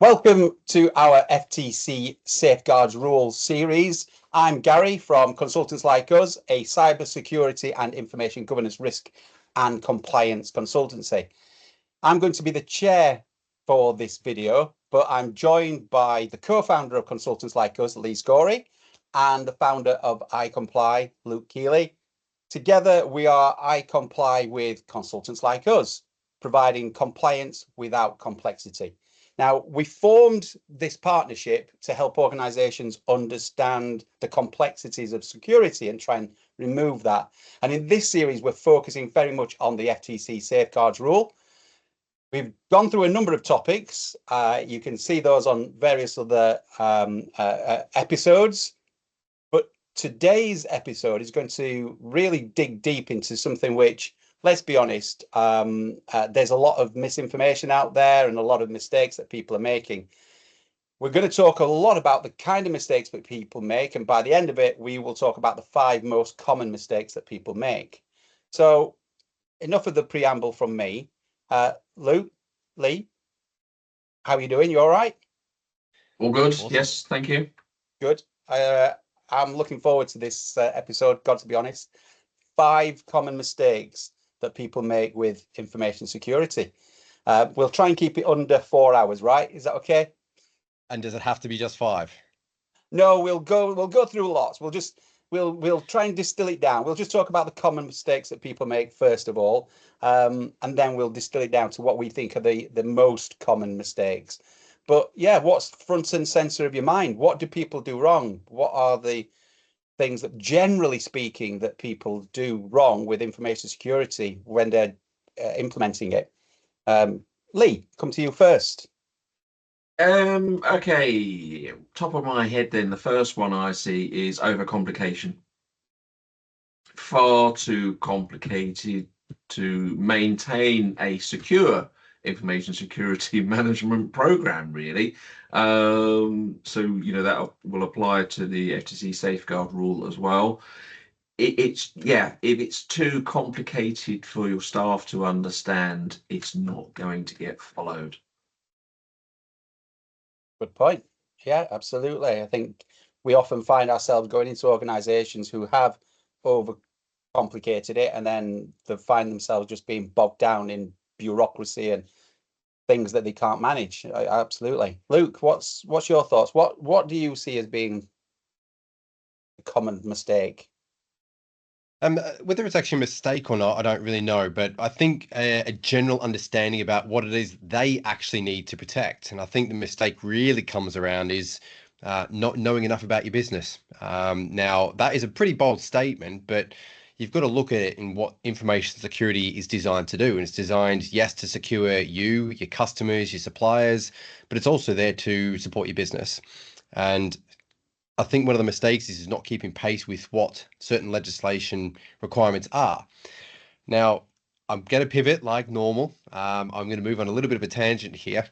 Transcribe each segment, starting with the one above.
Welcome to our FTC Safeguards Rules series. I'm Gary from Consultants Like Us, a cybersecurity and information governance risk and compliance consultancy. I'm going to be the chair for this video, but I'm joined by the co-founder of Consultants Like Us, Lee Scorey, and the founder of iComply, Luke Keeley. Together, we are iComply with Consultants Like Us, providing compliance without complexity. Now, we formed this partnership to help organizations understand the complexities of security and try and remove that. And in this series, we're focusing very much on the FTC Safeguards Rule. We've gone through a number of topics. You can see those on various other episodes. But today's episode is going to really dig deep into something which, let's be honest, there's a lot of misinformation out there and a lot of mistakes that people are making. We're going to talk a lot about the kind of mistakes that people make. And by the end of it, we will talk about the 5 most common mistakes that people make. So enough of the preamble from me. Luke, Lee, how are you doing? You all right? All good. Awesome. Yes, thank you. Good. I'm looking forward to this episode, got to be honest. 5 common mistakes that people make with information security. We'll try and keep it under 4 hours, right? Is that okay? And does it have to be just 5? No, we'll go through lots. We'll try and distill it down. We'll just talk about the common mistakes that people make first of all, and then we'll distill it down to what we think are the most common mistakes. But yeah, what's front and center of your mind? What do people do wrong? What are the things that, generally speaking, that people do wrong with information security when they're implementing it? Lee, come to you first. Okay, top of my head then, the first one I see is overcomplication. Far too complicated to maintain a secure information security management program, really. So that will apply to the FTC safeguard rule as well. If it's too complicated for your staff to understand, it's not going to get followed. Good point. Yeah, absolutely. I think we often find ourselves going into organizations who have overcomplicated it, and then they find themselves just being bogged down in bureaucracy and things that they can't manage. Absolutely. Luke, what's your thoughts? What do you see as being a common mistake? Whether it's actually a mistake or not, I don't really know, but I think a general understanding about what it is they actually need to protect. And I think the mistake really comes around is not knowing enough about your business. Now, that is a pretty bold statement, but you've got to look at it in what information security is designed to do. And it's designed, yes, to secure you, your customers, your suppliers, but it's also there to support your business. And I think one of the mistakes is not keeping pace with what certain legislation requirements are. Now, I'm going to pivot like normal. I'm going to move on a little bit of a tangent here.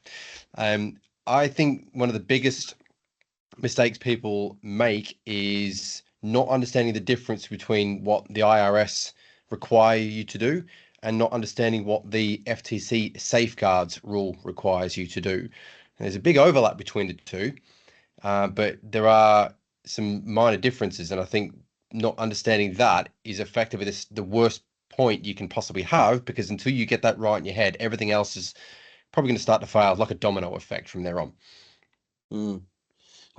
I think one of the biggest mistakes people make is not understanding the difference between what the IRS require you to do and not understanding what the FTC safeguards rule requires you to do. And there's a big overlap between the two, but there are some minor differences, and I think not understanding that is effectively the worst point you can possibly have, because until you get that right in your head, everything else is probably going to start to fail, like a domino effect from there on.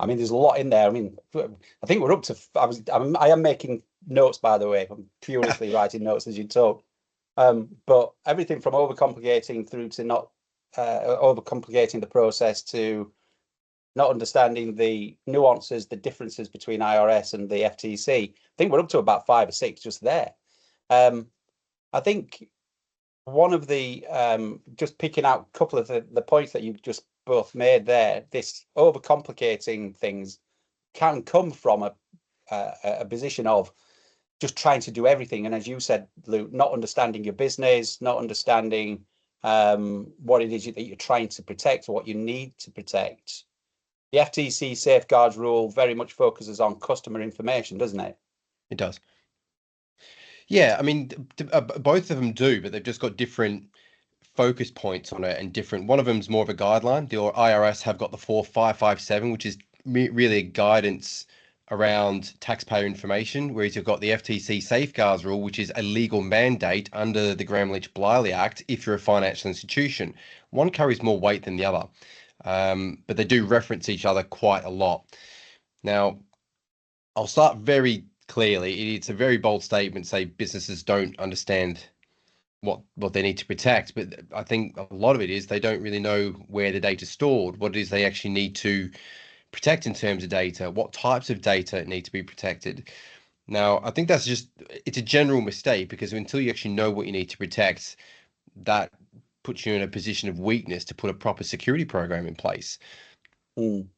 I mean, there's a lot in there. I mean, I think we're up to. I am making notes, by the way. I'm furiously writing notes as you talk. But everything from overcomplicating through to not overcomplicating the process to not understanding the nuances, the differences between IRS and the FTC. I think we're up to about 5 or 6 just there. I think one of the, just picking out a couple of the points that you've just both made there, this overcomplicating things can come from a position of just trying to do everything. And as you said, Luke, not understanding your business, not understanding what it is that you're trying to protect or what you need to protect. The FTC safeguards rule very much focuses on customer information, doesn't it? It does. Yeah, I mean, both of them do, but they've just got different focus points on it and different. One of them is more of a guideline. The IRS have got the 4557, which is really a guidance around taxpayer information, whereas you've got the FTC safeguards rule, which is a legal mandate under the Gramm-Leach-Bliley Act if you're a financial institution. One carries more weight than the other, but they do reference each other quite a lot. Now, I'll start very clearly. It's a very bold statement, say businesses don't understand what they need to protect, but I think a lot of it is they don't really know where the data is stored, what it is they actually need to protect in terms of data, what types of data need to be protected. Now, I think it's a general mistake, because until you actually know what you need to protect, that puts you in a position of weakness to put a proper security program in place.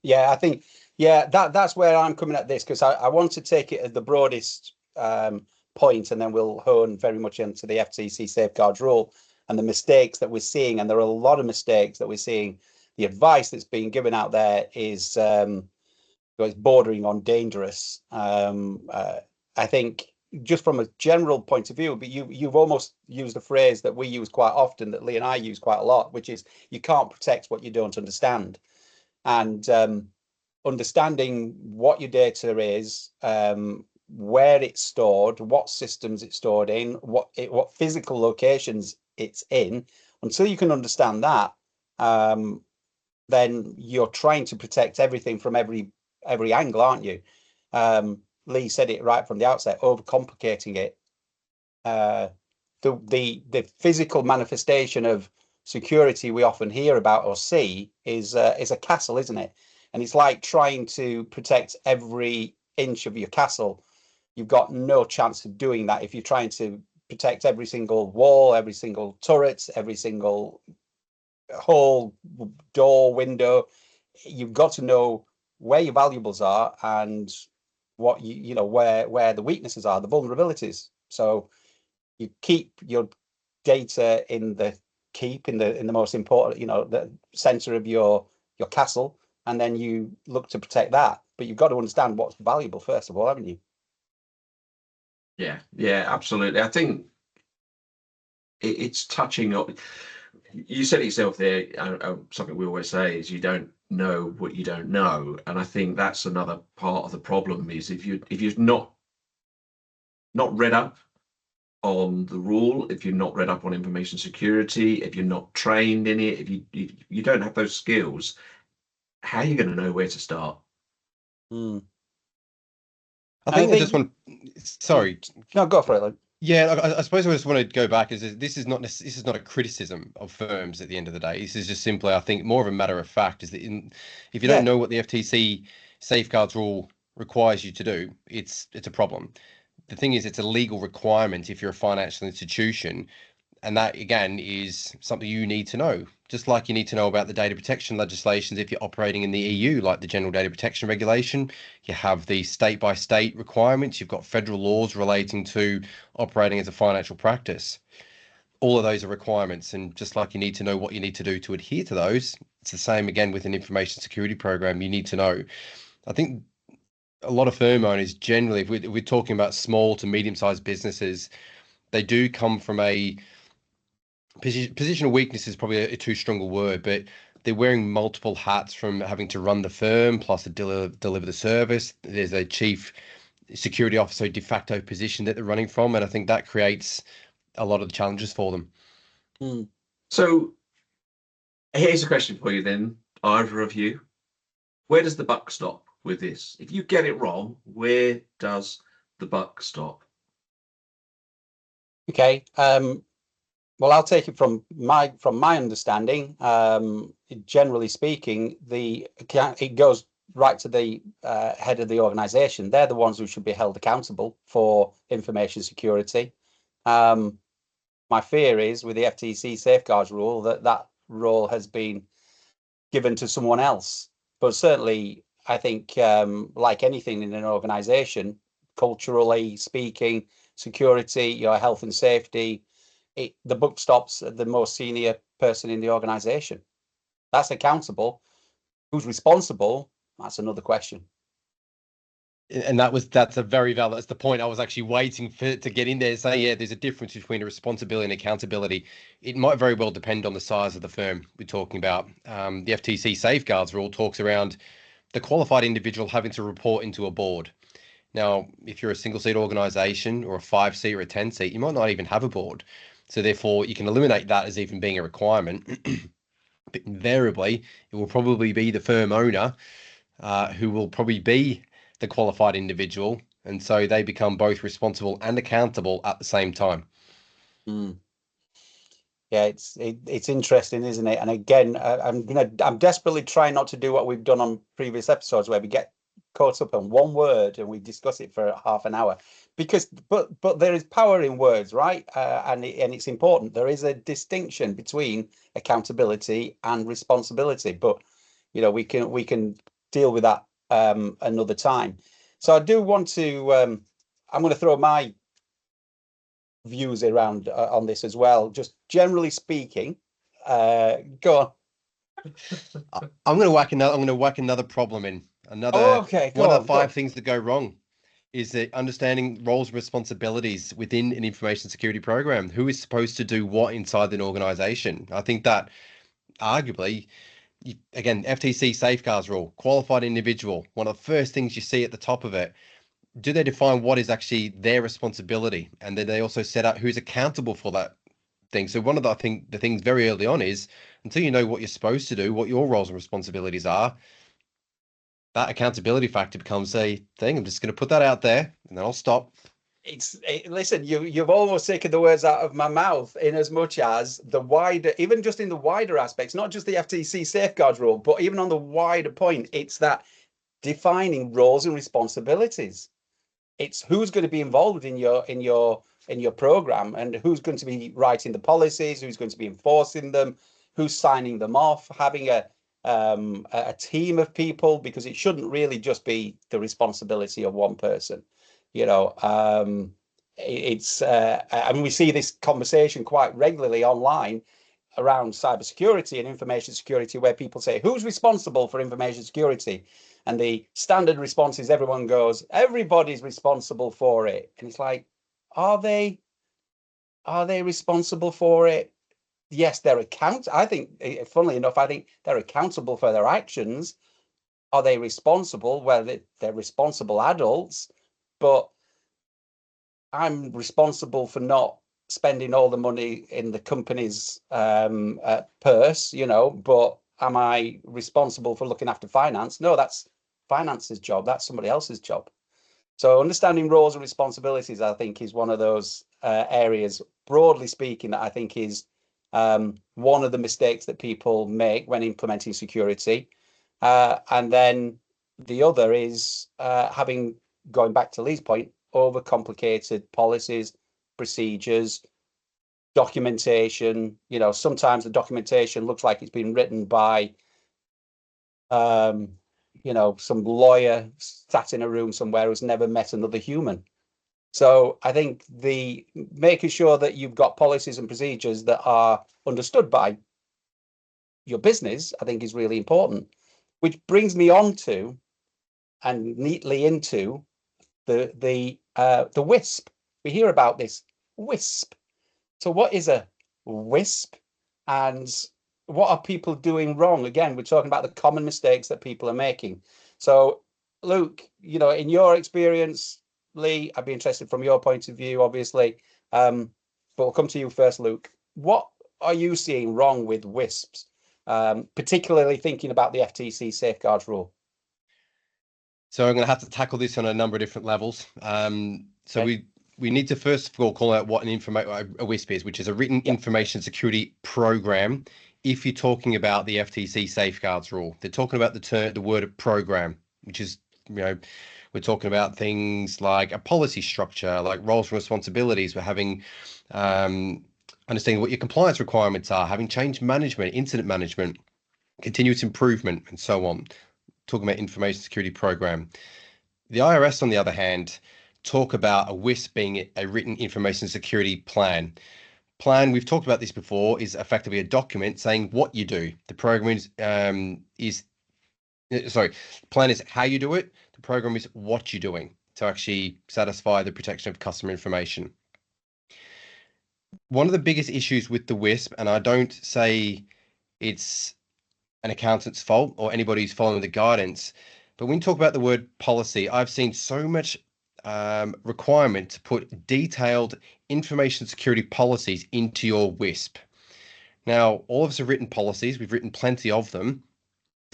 Yeah, I think, that's where I'm coming at this, because I want to take it at the broadest point, and then we'll hone very much into the FTC safeguards rule and the mistakes that we're seeing. And there are a lot of mistakes that we're seeing. The advice that's being given out there is it's bordering on dangerous. I think just from a general point of view, but you've almost used a phrase that we use quite often, that Lee and I use quite a lot, which is you can't protect what you don't understand. And understanding what your data is, where it's stored, what systems it's stored in, what physical locations it's in, until you can understand that, then you're trying to protect everything from every angle, aren't you? Lee said it right from the outset, overcomplicating it. The physical manifestation of security we often hear about or see is a castle, isn't it? And it's like trying to protect every inch of your castle. You've got no chance of doing that if you're trying to protect every single wall, every single turret, every single hole, door, window. You've got to know where your valuables are and what you know where the weaknesses are, the vulnerabilities. So you keep your data in the most important, the center of your castle, and then you look to protect that. But you've got to understand what's valuable first of all, haven't you? Yeah, absolutely. I think it's touching on. You said it yourself there. Something we always say is you don't know what you don't know, and I think that's another part of the problem. Is if you're not read up on the rule, if you're not read up on information security, if you're not trained in it, if you don't have those skills, how are you going to know where to start? I think I just want. Sorry. No, go for it, Luke. Yeah, I suppose I just want to go back. This is not a criticism of firms at the end of the day. This is just simply, I think, more of a matter of fact. Is that if you don't know what the FTC safeguards rule requires you to do, it's a problem. The thing is, it's a legal requirement if you're a financial institution, and that again is something you need to know. Just like you need to know about the data protection legislations if you're operating in the EU, like the General Data Protection Regulation. You have the state-by-state requirements. You've got federal laws relating to operating as a financial practice. All of those are requirements, and just like you need to know what you need to do to adhere to those, it's the same again with an information security program. You need to know. I think a lot of firm owners generally, if we're talking about small to medium-sized businesses, they do come from a position of weakness is probably a too strong a word, but they're wearing multiple hats, from having to run the firm plus to deliver the service. There's a chief security officer de facto position that they're running from, and I think that creates a lot of the challenges for them. So here's a question for you then, either of you. Where does the buck stop with this? If you get it wrong, where does the buck stop? Okay. Well, I'll take it from my understanding. Generally speaking, it goes right to the head of the organization. They're the ones who should be held accountable for information security. My fear is with the FTC safeguards rule that role has been given to someone else. But certainly, I think like anything in an organization, culturally speaking, security, your health and safety, the buck stops at the most senior person in the organization. That's accountable. Who's responsible? That's another question. And that's a very valid, that's the point I was actually waiting for to get in there. So yeah, there's a difference between a responsibility and accountability. It might very well depend on the size of the firm we're talking about. The FTC safeguards rule talks around the qualified individual having to report into a board. Now, if you're a single seat organization or a 5 seat or a 10 seat, you might not even have a board. So therefore you can eliminate that as even being a requirement. But invariably, it will probably be the firm owner who will probably be the qualified individual, and so they become both responsible and accountable at the same time. Yeah, it's interesting, isn't it? And again, I'm desperately trying not to do what we've done on previous episodes where we get caught up on one word and we discuss it for half an hour, because but there is power in words, right? And it's important. There is a distinction between accountability and responsibility, but we can deal with that another time. So I do want to I'm going to throw my views around on this as well. Just generally speaking, go on. I'm going to whack another problem in. Okay, one of the 5 things that go wrong is that understanding roles and responsibilities within an information security program. Who is supposed to do what inside an organization? I think that arguably, again, FTC safeguards rule, qualified individual, one of the first things you see at the top of it. Do they define what is actually their responsibility? And then they also set out who's accountable for that thing. So one of I think the things very early on is, until you know what you're supposed to do, what your roles and responsibilities are, that accountability factor becomes a thing. I'm just going to put that out there and then I'll stop. Listen, you've almost taken the words out of my mouth, in as much as the wider, even just in the wider aspects, not just the FTC safeguards rule, but even on the wider point, it's that defining roles and responsibilities. It's who's going to be involved in your program, and who's going to be writing the policies, who's going to be enforcing them, who's signing them off, having a team of people, because it shouldn't really just be the responsibility of one person. I mean, we see this conversation quite regularly online around cybersecurity and information security, where people say, who's responsible for information security? And the standard response is everyone goes, everybody's responsible for it. And it's like, are they responsible for it? Yes, they're I think, funnily enough, I think they're accountable for their actions. Are they responsible? Well, they're responsible adults, but I'm responsible for not spending all the money in the company's purse, but am I responsible for looking after finance? No, that's finance's job. That's somebody else's job. So understanding roles and responsibilities, I think, is one of those areas, broadly speaking, that I think is one of the mistakes that people make when implementing security. And then the other is going back to Lee's point, overcomplicated policies, procedures, documentation. Sometimes the documentation looks like it's been written by some lawyer sat in a room somewhere who's never met another human. So I think the making sure that you've got policies and procedures that are understood by your business, I think, is really important. Which brings me on to, and neatly into, the WISP. We hear about this WISP. So what is a WISP, and what are people doing wrong? Again, we're talking about the common mistakes that people are making. So, Luke, in your experience, Lee, I'd be interested from your point of view, obviously. But we'll come to you first, Luke. What are you seeing wrong with WISPs, particularly thinking about the FTC safeguards rule? So I'm going to have to tackle this on a number of different levels. Okay. We need to first of all call out what a WISP is, which is a written information security program. If you're talking about the FTC safeguards rule, they're talking about the word program, which is, we're talking about things like a policy structure, like roles and responsibilities. We're having understanding what your compliance requirements are, having change management, incident management, continuous improvement, and so on. Talking about information security program. The IRS, on the other hand, talk about a WISP being a written information security plan. We've talked about this before, is effectively a document saying what you do. The program is Sorry, plan is how you do it. The program is what you're doing to actually satisfy the protection of customer information. One of the biggest issues with the WISP, and I don't say it's an accountant's fault or anybody who's following the guidance, but when you talk about the word policy, I've seen so much requirement to put detailed information security policies into your WISP. Now, all of us have written policies. We've written plenty of them.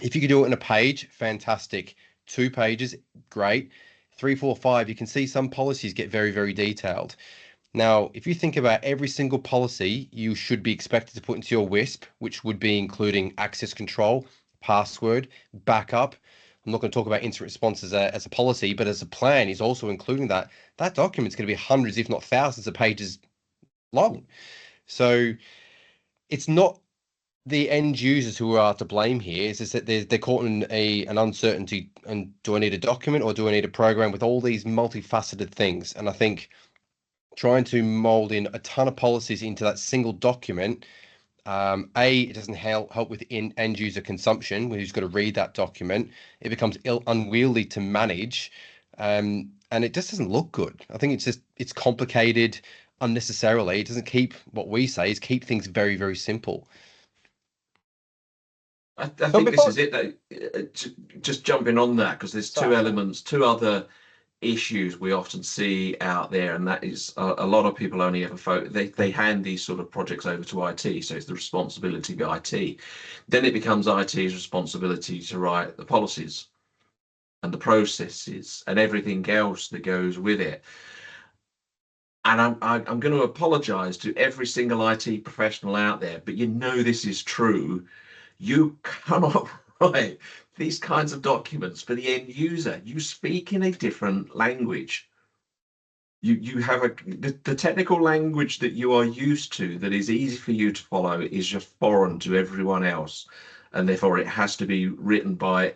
If you could do it in a page, fantastic. 2 pages, great. 3, 4, 5, you can see some policies get very, very detailed. Now, if you think about every single policy you should be expected to put into your WISP, which would be including access control, password, backup. I'm not going to talk about incident response as a policy, but as a plan is also including that. That document's going to be hundreds, if not thousands of pages long. So it's not the end users who are to blame here. Is that they're caught in an uncertainty, and do I need a document or do I need a program with all these multifaceted things? And I think trying to mold in a ton of policies into that single document, it doesn't help with end user consumption, who's got to read that document. It becomes unwieldy to manage, and it just doesn't look good. I think it's complicated unnecessarily. It doesn't keep, what we say is keep things very, very simple. I think this is it, though. Just jumping on that, because there's two elements, two other issues we often see out there, and that is a lot of people only ever they hand these sort of projects over to IT, so it's the responsibility of IT. Then it becomes IT's responsibility to write the policies and the processes and everything else that goes with it. And I'm going to apologize to every single IT professional out there, but this is true. You cannot write these kinds of documents for the end user. You speak in a different language. You have the technical language that you are used to, that is easy for you to follow, is just foreign to everyone else, and therefore it has to be written by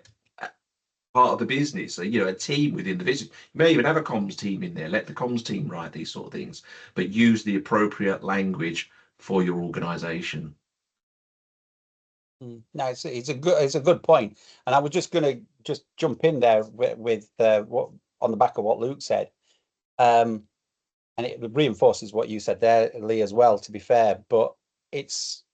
part of the business. So, a team within the business. You may even have a comms team in there. Let the comms team write these sort of things, but use the appropriate language for your organization. No, it's a good point, and I was just going to jump in there with what on the back of what Luke said, and it reinforces what you said there, Lee, as well. To be fair, but it's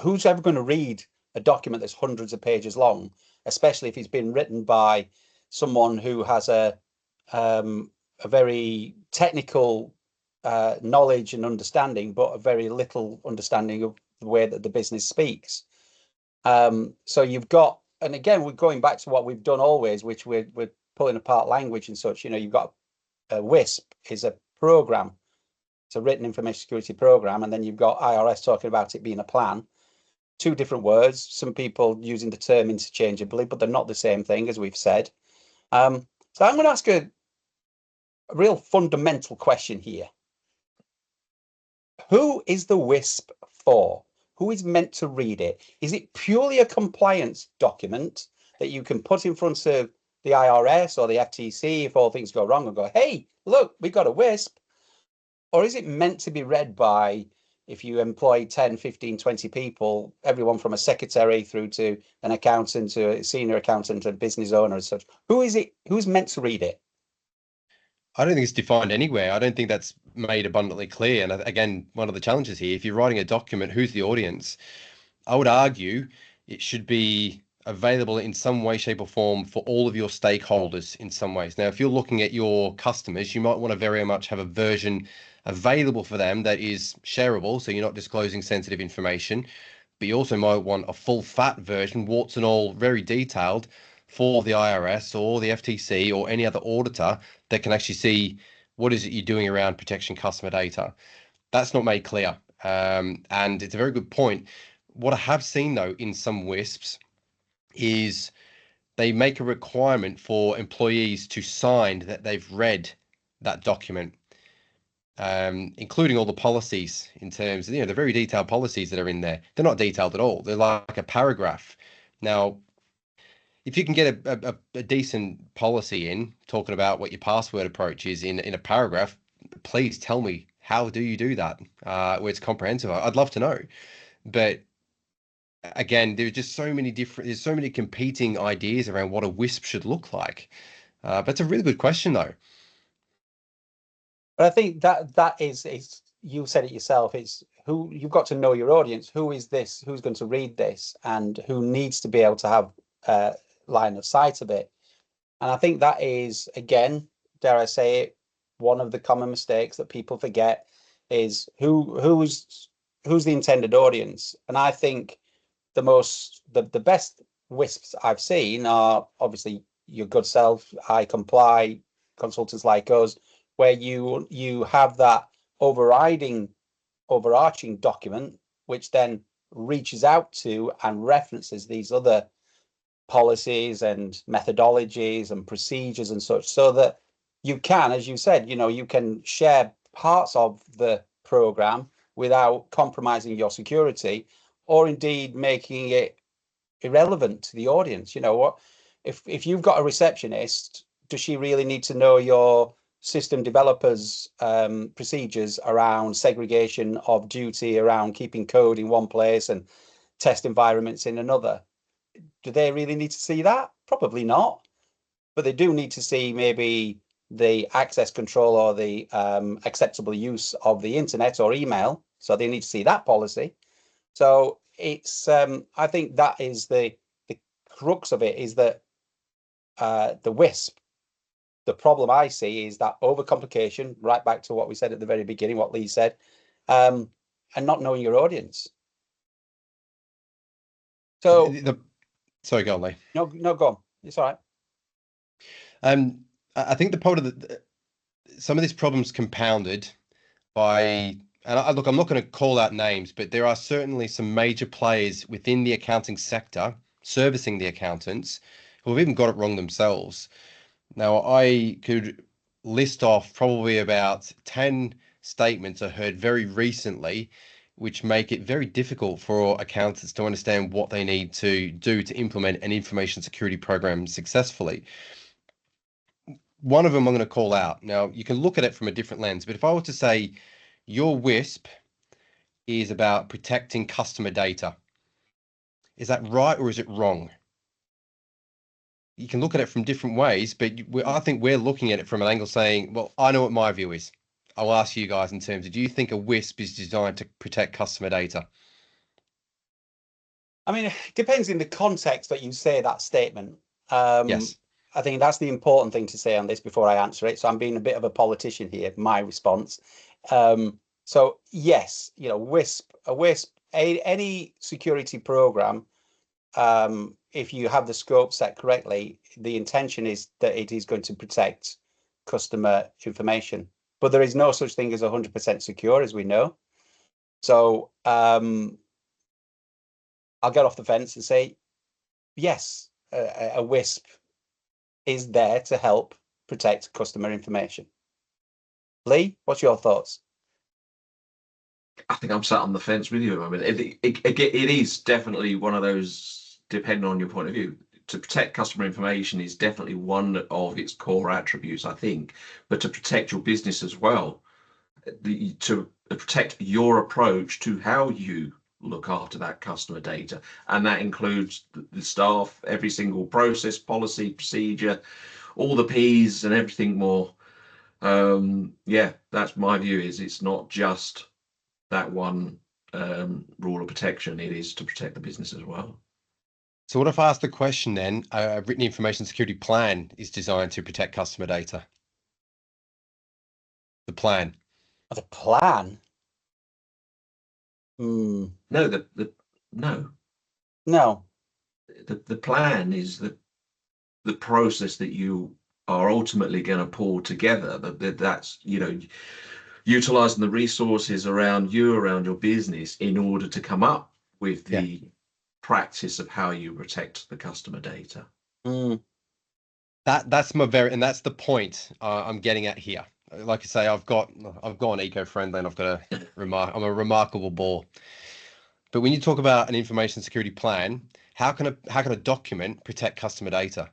who's ever going to read a document that's hundreds of pages long, especially if it's been written by someone who has a very technical knowledge and understanding, but a very little understanding of the way that the business speaks. So you've got, and again, we're going back to what we've done always, which we're pulling apart language and such. You've got a WISP is a program. It's a written information security program, and then you've got IRS talking about it being a plan. 2 different words. Some people using the term interchangeably, but they're not the same thing, as we've said. So I'm going to ask a real fundamental question here. Who is the WISP for? Who is meant to read it? Is it purely a compliance document that you can put in front of the IRS or the FTC if all things go wrong and go, hey, look, we got a WISP? Or is it meant to be read by, if you employ 10, 15, 20 people, everyone from a secretary through to an accountant, to a senior accountant, a business owner and such? Who is it? Who's meant to read it? I don't think it's defined anywhere. I don't think that's made abundantly clear. And again, one of the challenges here, if you're writing a document, who's the audience? I would argue it should be available in some way, shape, or form for all of your stakeholders in some ways. Now, if you're looking at your customers, you might want to very much have a version available for them that is shareable, so you're not disclosing sensitive information. But you also might want a full fat version, warts and all, very detailed, for the IRS or the FTC or any other auditor that can actually see what is it you're doing around protection customer data. That's not made clear. And it's a very good point. What I have seen, though, in some WISPs is they make a requirement for employees to sign that they've read that document, including all the policies in terms of, the very detailed policies that are in there. They're not detailed at all. They're like a paragraph. Now, if you can get a decent policy in talking about what your password approach is in a paragraph, please tell me, how do you do that where it's comprehensive? I'd love to know. But again, there's so many competing ideas around what a WISP should look like. But it's a really good question, though. But I think that is you said it yourself. It's who you've got to know your audience. Who is this? Who's going to read this? And who needs to be able to have line of sight of it? And I think that is, again, dare I say it, one of the common mistakes that people forget is who's the intended audience. And I think the best WISPs I've seen are obviously your good self, I comply, consultants like us, where you have that overarching document, which then reaches out to and references these other policies and methodologies and procedures and such, so that you can, as you said, you can share parts of the program without compromising your security, or indeed making it irrelevant to the audience. What if you've got a receptionist, does she really need to know your system developers procedures around segregation of duty, around keeping code in one place and test environments in another? Do they really need to see that? Probably not, but they do need to see maybe the access control or the acceptable use of the internet or email, so they need to see that policy. So it's I think that is the crux of it, is that the WISP, the problem I see is that overcomplication, right back to what we said at the very beginning, what Lee said, and not knowing your audience. So Sorry, go on, Lee. no, go on. It's all right. I think the part of some of this problem's compounded by, and look, I'm not going to call out names, but there are certainly some major players within the accounting sector servicing the accountants who have even got it wrong themselves. Now, I could list off probably about 10 statements I heard very recently, which make it very difficult for accountants to understand what they need to do to implement an information security program successfully. One of them I'm going to call out. Now, you can look at it from a different lens, but if I were to say your WISP is about protecting customer data, is that right or is it wrong? You can look at it from different ways, but I think we're looking at it from an angle saying, well, I know what my view is. I'll ask you guys in terms of, do you think a WISP is designed to protect customer data? I mean, it depends in the context that you say that statement. Yes. I think that's the important thing to say on this before I answer it. So I'm being a bit of a politician here, my response. So yes, WISP, any security program, if you have the scope set correctly, the intention is that it is going to protect customer information. But there is no such thing as 100% secure, as we know. So I'll get off the fence and say, yes, a WISP is there to help protect customer information. Lee, what's your thoughts? I think I'm sat on the fence with you. I mean, it is definitely one of those, depending on your point of view, to protect customer information is definitely one of its core attributes, I think. But to protect your business as well, to protect your approach to how you look after that customer data, and that includes the staff, every single process, policy, procedure, all the P's and everything more. Yeah, that's my view. Is it's not just that one rule of protection, it is to protect the business as well. So what if I ask the question then, a written information security plan is designed to protect customer data? The plan. The plan? No, No. The plan is the process that you are ultimately going to pull together. That's, utilizing the resources around you, around your business, in order to come up with the practice of how you protect the customer data. That's that's the point I'm getting at here. Like I say, I've gone eco-friendly and I've got I'm a remarkable bore. But when you talk about an information security plan, how can a document protect customer data?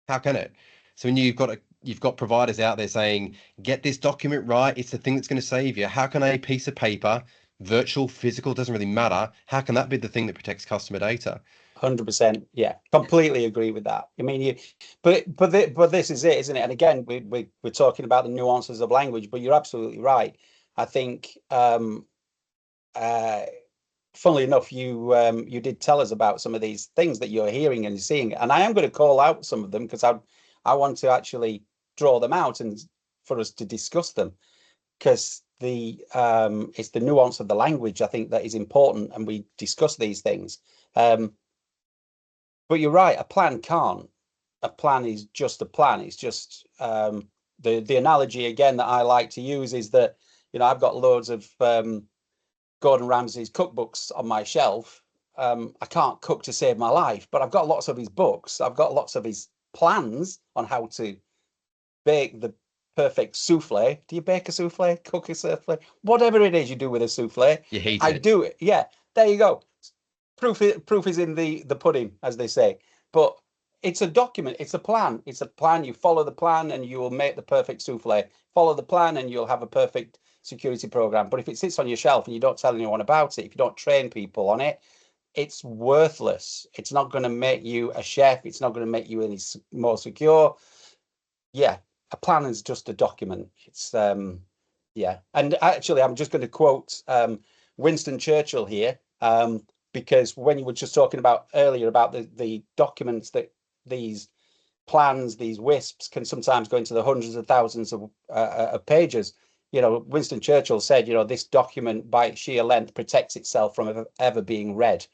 How can it? So when you've got providers out there saying, get this document right, it's the thing that's going to save you. How can a piece of paper virtual, physical, doesn't really matter. How can that be the thing that protects customer data? 100%. Yeah, completely agree with that. I mean, but this is it, isn't it? And again, we're talking about the nuances of language, but you're absolutely right. I think, funnily enough, you did tell us about some of these things that you're hearing and seeing, and I am going to call out some of them because I want to actually draw them out and for us to discuss them, because it's the nuance of the language, I think, that is important, and we discuss these things. But you're right, a plan can't. A plan is just a plan. It's just the analogy again that I like to use is that, I've got loads of Gordon Ramsay's cookbooks on my shelf. I can't cook to save my life, but I've got lots of his books. I've got lots of his plans on how to bake the perfect souffle. Do you bake a souffle? Cook a souffle? Whatever it is you do with a souffle, You hate I it. do it. Yeah, there you go. Proof is in the pudding, as they say. But it's a document. It's a plan. It's a plan. You follow the plan, and you will make the perfect souffle. Follow the plan, and you'll have a perfect security program. But if it sits on your shelf and you don't tell anyone about it, if you don't train people on it, it's worthless. It's not going to make you a chef. It's not going to make you any more secure. Yeah, a plan is just a document. It's yeah. And actually, I'm just going to quote Winston Churchill here, because when you were just talking about earlier about the documents that these plans, these WISPs, can sometimes go into the hundreds of thousands of pages. Winston Churchill said, this document by its sheer length protects itself from ever being read.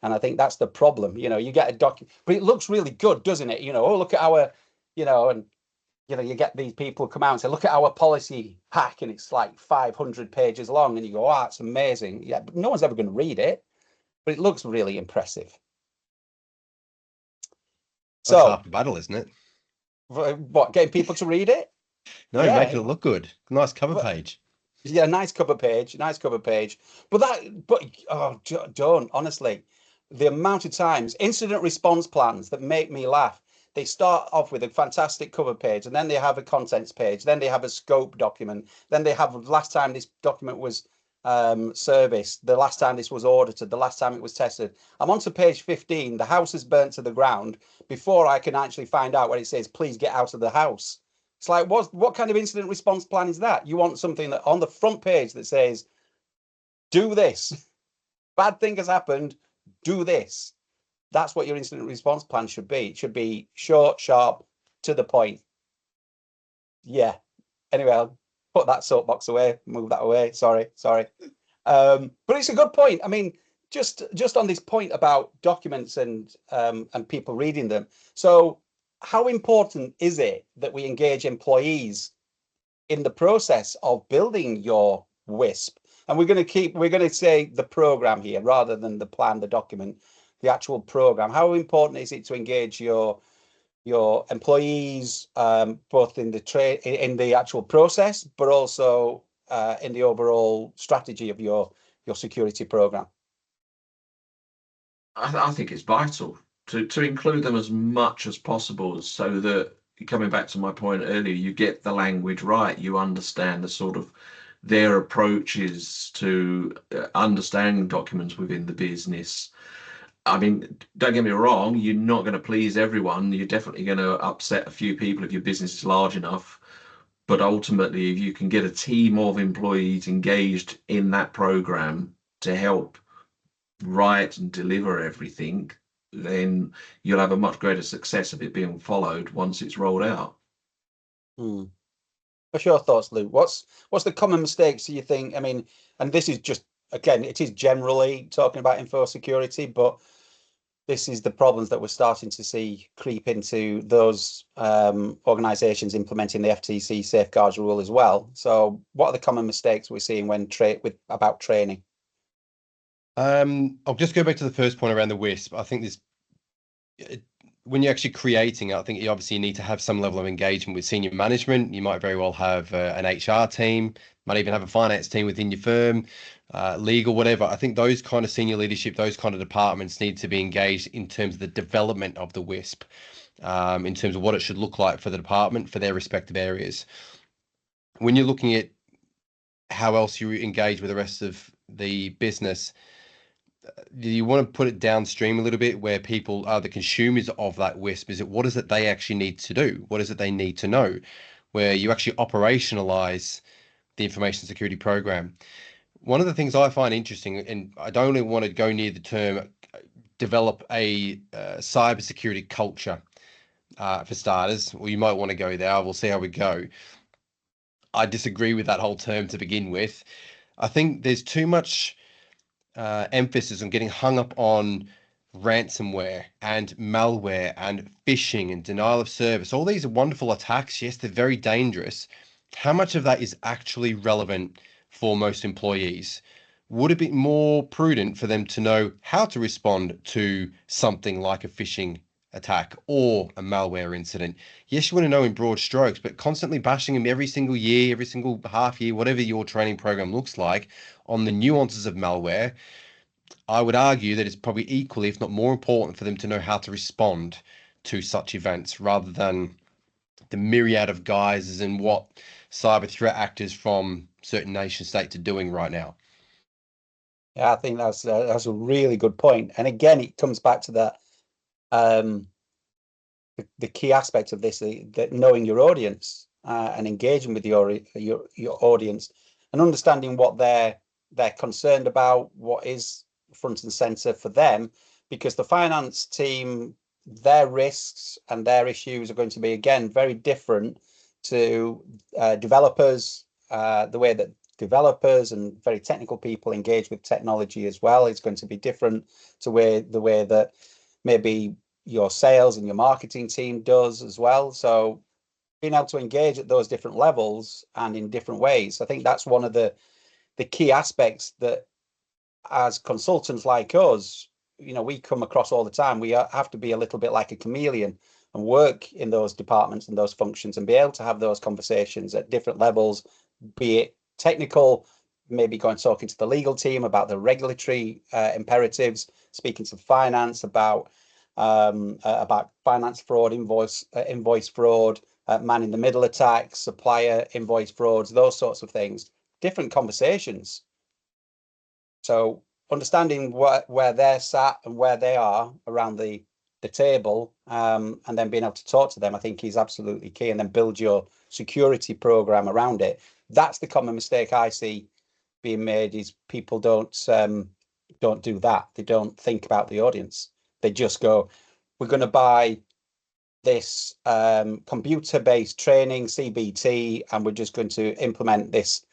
And I think that's the problem. You get a document, but it looks really good, doesn't it? Oh, look at our, and you get these people come out and say, look at our policy pack, and it's like 500 pages long, and you go, oh, that's amazing. Yeah, but no one's ever going to read it, but it looks really impressive. That's So, half the battle, isn't it? what, getting people to read it? No, Yeah. making it look good. Nice cover page. Yeah, nice cover page. But oh, don't, honestly, the amount of times incident response plans that make me laugh. They start off with a fantastic cover page, and then they have a contents page, then they have a scope document, then they have last time this document was serviced, the last time this was audited, the last time it was tested. I'm on to page 15. The house is burnt to the ground before I can actually find out where it says, please get out of the house. It's like, what kind of incident response plan is that? You want something that on the front page that says, do this. Bad thing has happened, do this. That's what your incident response plan should be. It should be short, sharp, to the point. Yeah. Anyway, I'll put that soapbox away, move that away. Sorry. But it's a good point. I mean, just on this point about documents and people reading them. So how important is it that we engage employees in the process of building your WISP? And we're going to say the program here rather than the plan, the document, the actual program. How important is it to engage your employees, both in the actual process, but also in the overall strategy of your security program? I think it's vital to include them as much as possible, so that, coming back to my point earlier, you get the language right, you understand the sort of their approaches to understanding documents within the business. I mean, don't get me wrong, you're not going to please everyone. You're definitely going to upset a few people if your business is large enough. But ultimately, if you can get a team of employees engaged in that program to help write and deliver everything, then you'll have a much greater success of it being followed once it's rolled out. What's your thoughts, Luke? What's the common mistakes do you think? I mean, and this is just, again, it is generally talking about info security, but this is the problems that we're starting to see creep into those organizations implementing the FTC safeguards rule as well. So what are the common mistakes we're seeing when about training? I'll just go back to the first point around the WISP. I think when you're actually creating it, I think you obviously need to have some level of engagement with senior management. You might very well have an HR team, might even have a finance team within your firm, legal, whatever. I think those kind of senior leadership, those kind of departments need to be engaged in terms of the development of the WISP, in terms of what it should look like for the department, for their respective areas. When you're looking at how else you engage with the rest of the business, you want to put it downstream a little bit where people are the consumers of that WISP. Is it what is it they actually need to do? What is it they need to know? Where you actually operationalize the information security program. One of the things I find interesting, and I don't really want to go near the term develop a cybersecurity culture for starters, or you might want to go there. We'll see how we go. I disagree with that whole term to begin with. I think there's too much emphasis on getting hung up on ransomware and malware and phishing and denial of service. All these are wonderful attacks. Yes, they're very dangerous. How much of that is actually relevant for most employees? Would it be more prudent for them to know how to respond to something like a phishing attack or a malware incident? Yes, you want to know in broad strokes, but constantly bashing them every single year, every single half year, whatever your training program looks like, on the nuances of malware, I would argue that it's probably equally, if not more important, for them to know how to respond to such events rather than the myriad of guises and what cyber threat actors from certain nation states are doing right now. Yeah, I think that's a really good point. And again, it comes back to that the key aspect of this, that knowing your audience and engaging with your audience and understanding what they're concerned about, what is front and center for them, because the finance team, their risks and their issues are going to be, again, very different to developers. The way that developers and very technical people engage with technology as well is going to be different to the way that maybe your sales and your marketing team does as well. So being able to engage at those different levels and in different ways, I think that's one of the key aspects that, as consultants like us, we come across all the time. We have to be a little bit like a chameleon and work in those departments and those functions and be able to have those conversations at different levels, be it technical, maybe going talking to the legal team about the regulatory imperatives, speaking to finance about finance fraud, invoice fraud, man in the middle attacks, supplier invoice frauds, those sorts of things. Different conversations. So understanding where they're sat and where they are around the table, and then being able to talk to them, I think is absolutely key. And then build your security program around it. That's the common mistake I see being made, is people don't do that. They don't think about the audience. They just go, we're going to buy this computer-based training, CBT, and we're just going to implement this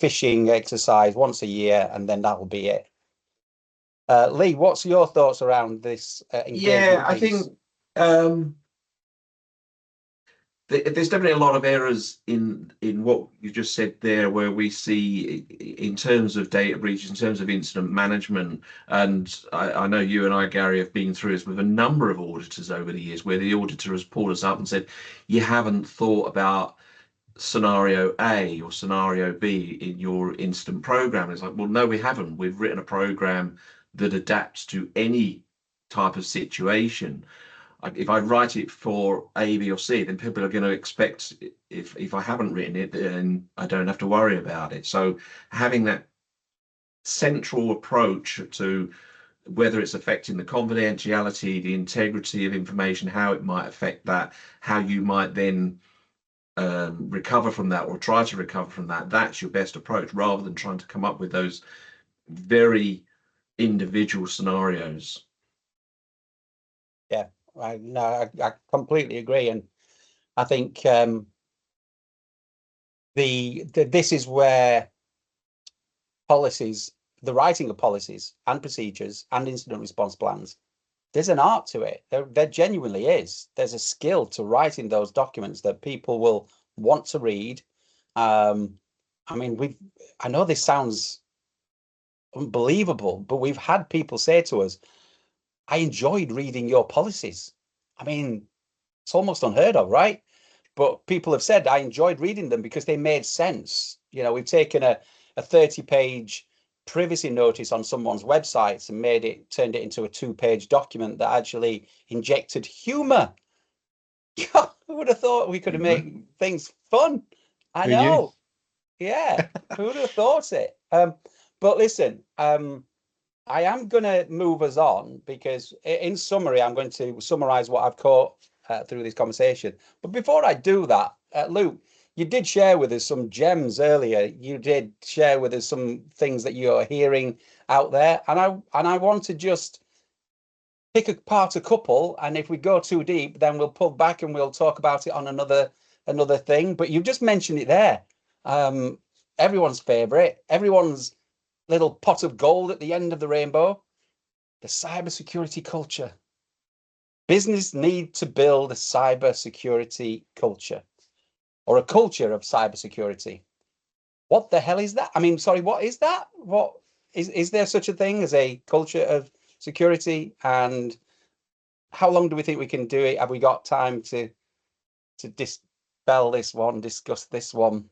phishing exercise once a year, and then that'll be it. Lee, what's your thoughts around this engagement? Yeah, I think there's definitely a lot of errors in what you just said there, where we see in terms of data breaches, in terms of incident management. And I know you and I, Gary, have been through this with a number of auditors over the years, where the auditor has pulled us up and said, you haven't thought about scenario A or scenario B in your incident program. It's like, well, no, we haven't. We've written a program that adapts to any type of situation. If I write it for A, B, or C, then people are going to expect, if I haven't written it, then I don't have to worry about it. So having that central approach to whether it's affecting the confidentiality, the integrity of information, how it might affect that, how you might then recover from that or try to recover from that, that's your best approach, rather than trying to come up with those very individual scenarios. Yeah, I completely agree. And I think this is where policies, the writing of policies and procedures and incident response plans, there's an art to it. There genuinely is. There's a skill to writing those documents that people will want to read. I mean, I know this sounds unbelievable, but we've had people say to us, I enjoyed reading your policies. I mean, it's almost unheard of, right? But people have said, I enjoyed reading them because they made sense. We've taken a 30-page privacy notice on someone's websites and turned it into a 2-page document that actually injected humor. Who would have thought we could have made things fun? I know. Yeah, who would have thought it? But listen, I am going to move us on because, in summary, I'm going to summarize what I've caught through this conversation. But before I do that, Luke, you did share with us some gems earlier. You did share with us some things that you're hearing out there, and I want to just pick apart a couple. And if we go too deep, then we'll pull back and we'll talk about it on another thing. But you've just mentioned it there. Everyone's favorite, everyone's little pot of gold at the end of the rainbow, the cybersecurity culture. Business need to build a cybersecurity culture, or a culture of cybersecurity. What the hell is that? I mean, sorry, what is that? What is there such a thing as a culture of security? And how long do we think we can do it? Have we got time to dispel this one, discuss this one?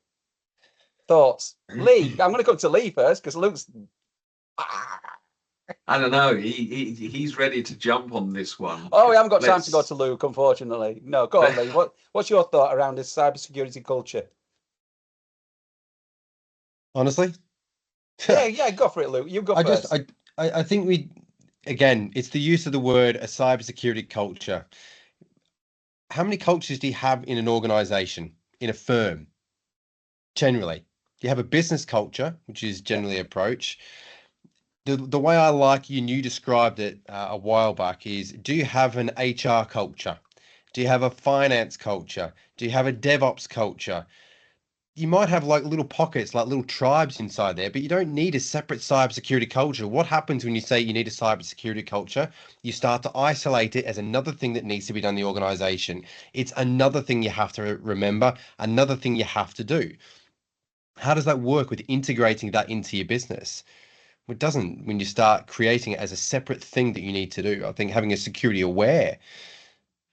Thoughts? Lee, I'm going to come to Lee first because Luke's. I don't know. He's ready to jump on this one. Oh, we haven't got time to go to Luke, unfortunately. No, go on, Lee. What's your thought around this cybersecurity culture? Honestly, yeah, go for it, Luke. You go first. I think again, it's the use of the word a cybersecurity culture. How many cultures do you have in an organization, in a firm? Generally, you have a business culture, which is generally approach. The way I like you described it a while back is, do you have an HR culture? Do you have a finance culture? Do you have a DevOps culture? You might have like little pockets, like little tribes inside there, but you don't need a separate cybersecurity culture. What happens when you say you need a cybersecurity culture? You start to isolate it as another thing that needs to be done in the organization. It's another thing you have to remember, another thing you have to do. How does that work with integrating that into your business? It doesn't when you start creating it as a separate thing that you need to do. I think having a security aware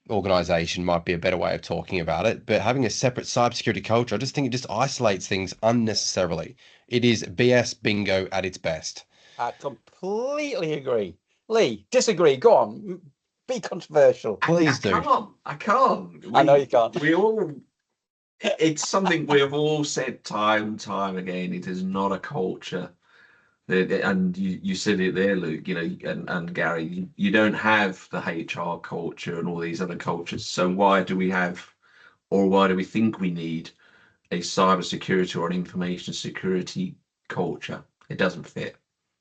organization might be a better way of talking about it, but having a separate cybersecurity culture, I just think it just isolates things unnecessarily. It is BS bingo at its best. I completely agree. Lee, disagree. Go on. Be controversial. Please do. I can't. I know you can't. It's something we have all said time and time again. It is not a culture. And you said it there, Luke, and Gary, you don't have the HR culture and all these other cultures. So why do we think we need a cybersecurity or an information security culture? It doesn't fit.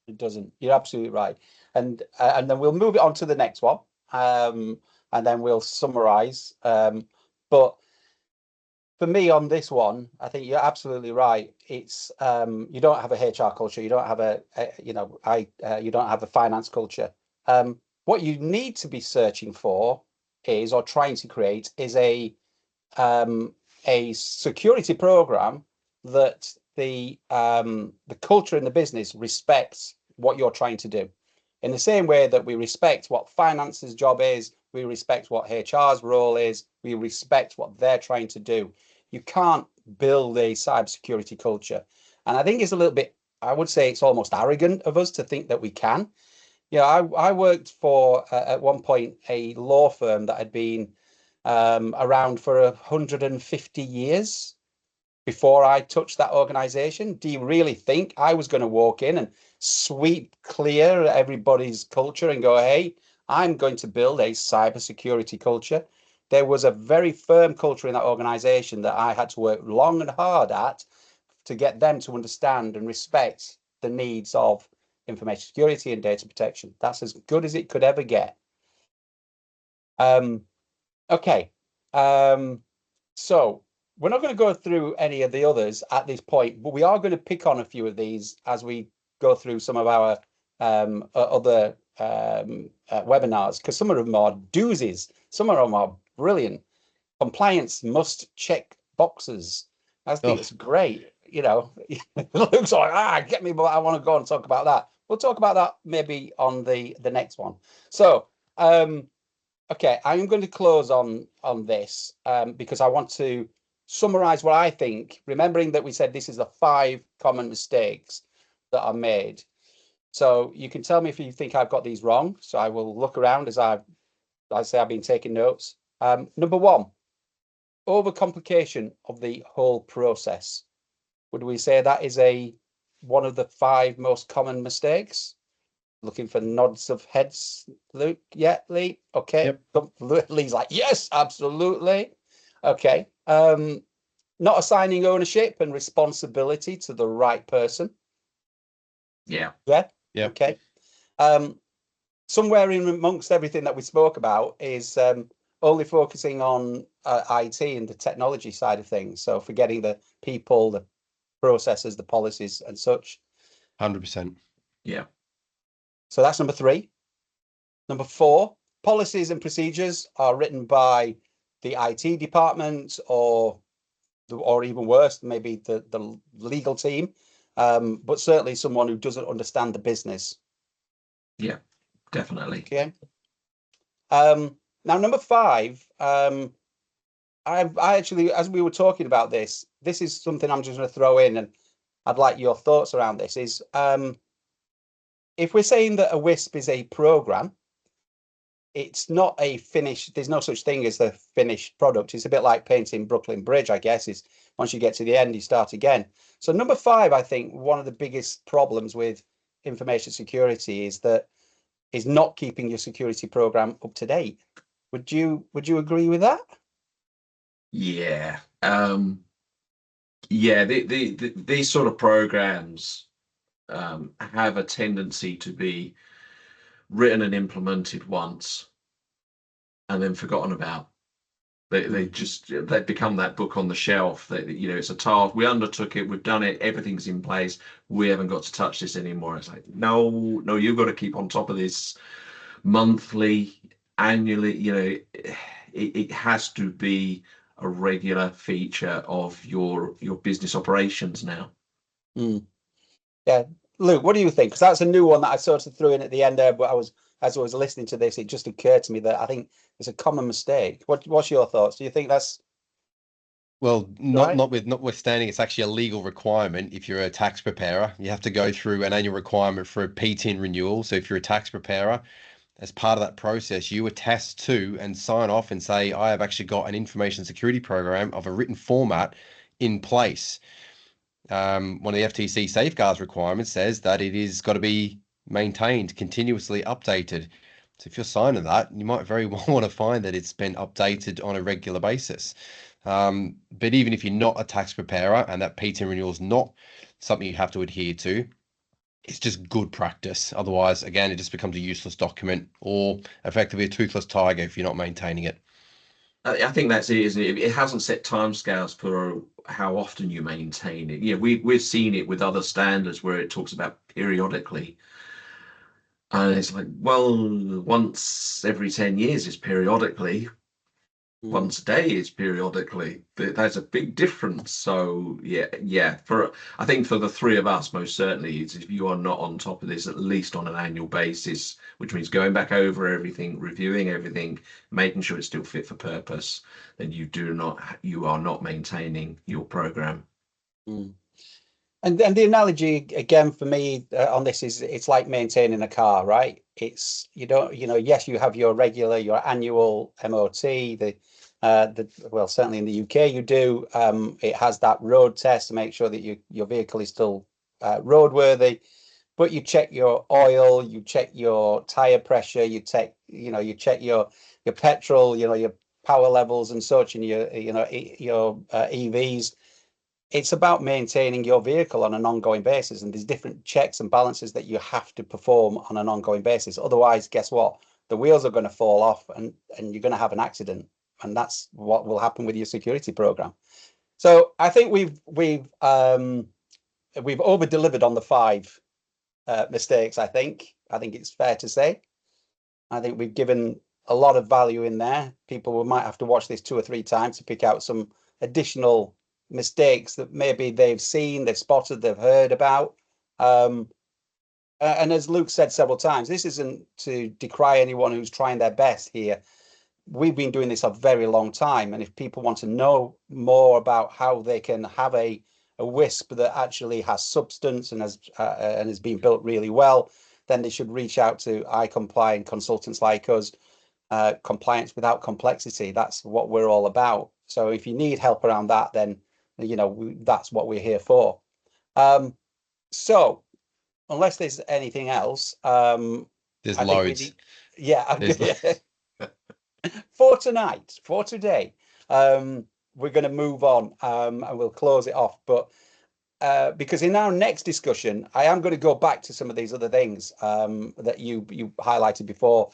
It doesn't. You're absolutely right. And then we'll move it on to the next one. And then we'll summarize. But for me on this one, I think you're absolutely right. It's you don't have a HR culture. You don't have you don't have a finance culture. What you need to be searching for or trying to create is a security program that the culture in the business respects what you're trying to do. In the same way that we respect what finance's job is, we respect what HR's role is, we respect what they're trying to do. You can't build a cybersecurity culture. And I think it's a little bit, I would say it's almost arrogant of us to think that we can. I worked for, at one point, a law firm that had been around for 150 years before I touched that organization. Do you really think I was going to walk in and sweep clear everybody's culture and go, hey, I'm going to build a cybersecurity culture? There was a very firm culture in that organization that I had to work long and hard at to get them to understand and respect the needs of information security and data protection. That's as good as it could ever get. Okay. So we're not going to go through any of the others at this point, but we are going to pick on a few of these as we go through some of our other webinars, because some of them are doozies. Some of them are brilliant. Compliance must check boxes. I think it's great. It looks like, get me, but I want to go and talk about that. We'll talk about that maybe on the next one. So, okay, I'm going to close on this because I want to summarize what I think, remembering that we said this is the 5 common mistakes that are made. So you can tell me if you think I've got these wrong. So I will look around as I've been taking notes. Number 1, overcomplication of the whole process. Would we say that is a one of the 5 most common mistakes? Looking for nods of heads, Luke. Yeah, Lee. Okay. Yep. Lee's like, yes, absolutely. Okay. Not assigning ownership and responsibility to the right person. Yeah. Yeah. Yeah. Okay. Somewhere in amongst everything that we spoke about is only focusing on IT and the technology side of things. So forgetting the people, the processes, the policies and such. 100%. Yeah. So that's number 3. Number 4, policies and procedures are written by the IT department or even worse, maybe the legal team, but certainly someone who doesn't understand the business. Yeah, definitely. Okay. Now, number 5, I actually, as we were talking about this is something I'm just going to throw in, and I'd like your thoughts around this. Is if we're saying that a WISP is a program, it's not a finished, there's no such thing as the finished product. It's a bit like painting Brooklyn Bridge, I guess, is once you get to the end, you start again. So number 5, I think one of the biggest problems with information security is not keeping your security program up to date. Would you agree with that? Yeah. Yeah, these sort of programs have a tendency to be written and implemented once and then forgotten about. They become that book on the shelf that, you know, it's a task, we undertook it, we've done it, everything's in place, we haven't got to touch this anymore. It's like, no, you've got to keep on top of this monthly, annually. You know, it has to be a regular feature of your business operations now. Yeah, Luke, what do you think? Because that's a new one that I sort of threw in at the end there, but as I was listening to this, it just occurred to me that I think it's a common mistake. What's your thoughts? Do you think that's Well, right? notwithstanding, it's actually a legal requirement. If you're a tax preparer, you have to go through an annual requirement for a PTIN renewal. So if you're a tax preparer, as part of that process, you attest to and sign off and say, I have actually got an information security program of a written format in place. One of the FTC safeguards requirements says that it is got to be maintained, continuously updated. So if you're signing that, you might very well want to find that it's been updated on a regular basis. But even if you're not a tax preparer and that PTIN renewal is not something you have to adhere to, it's just good practice. Otherwise, again, it just becomes a useless document or effectively a toothless tiger if you're not maintaining it. I think that's it, isn't it? It hasn't set timescales for how often you maintain it. Yeah, we've seen it with other standards where it talks about periodically. And it's like, well, once every 10 years is periodically, once a day is periodically. There's a big difference. So yeah, I think for the 3 of us, most certainly, it's if you are not on top of this at least on an annual basis, which means going back over everything, reviewing everything, making sure it's still fit for purpose, then you are not maintaining your program. And the analogy again for me on this is it's like maintaining a car, right? It's yes, you have your annual MOT, well, certainly in the UK you do. It has that road test to make sure that your vehicle is still roadworthy, but you check your oil, you check your tire pressure, you check your petrol, your power levels and such, and your EVs. It's about maintaining your vehicle on an ongoing basis, and there's different checks and balances that you have to perform on an ongoing basis. Otherwise, guess what? The wheels are going to fall off and you're going to have an accident, and that's what will happen with your security program. So I think we've over delivered on the 5 mistakes. I think it's fair to say. I think we've given a lot of value in there. People might have to watch this 2 or 3 times to pick out some additional mistakes that maybe they've seen, they've spotted, they've heard about. And as Luke said several times, this isn't to decry anyone who's trying their best here. We've been doing this a very long time, and if people want to know more about how they can have a WISP that actually has substance and has been built really well, then they should reach out to iComply and consultants like us. Compliance without complexity, that's what we're all about. So if you need help around that, then that's what we're here for. So, unless there's anything else, There's I think we loads. need, yeah, There's for tonight, for today, we're going to move on, and we'll close it off. But because in our next discussion, I am going to go back to some of these other things that you highlighted before,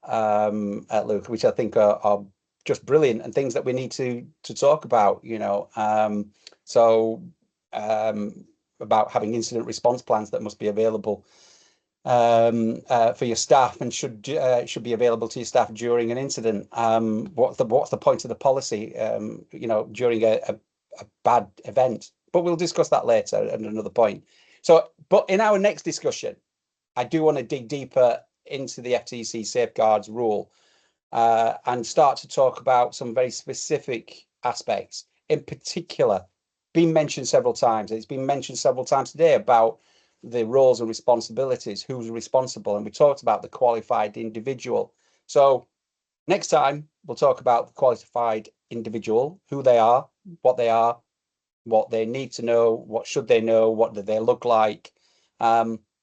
Luke, which I think are just brilliant and things that we need to talk about. So about having incident response plans that must be available for your staff and should be available to your staff during an incident. What's the point of the policy? During a bad event. But we'll discuss that later at another point. So, but in our next discussion, I do want to dig deeper into the FTC safeguards rule and start to talk about some very specific aspects. In particular, been mentioned several times. It's been mentioned several times today about the roles and responsibilities, who's responsible, and we talked about the qualified individual. So next time we'll talk about the qualified individual, who they are, what they need to know, what should they know, what do they look like,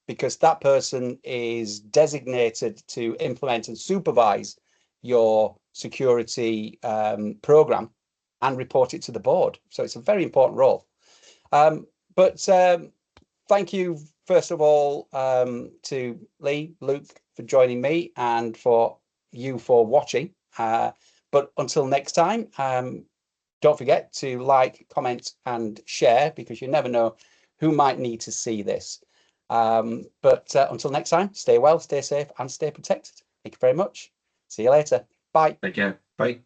because that person is designated to implement and supervise your security program and report it to the board. So it's a very important role. But thank you, first of all, to Lee, Luke, for joining me, and for you for watching. But until next time, don't forget to like, comment, and share, because you never know who might need to see this. But until next time, stay well, stay safe, and stay protected. Thank you very much. See you later. Bye. Take care. Bye.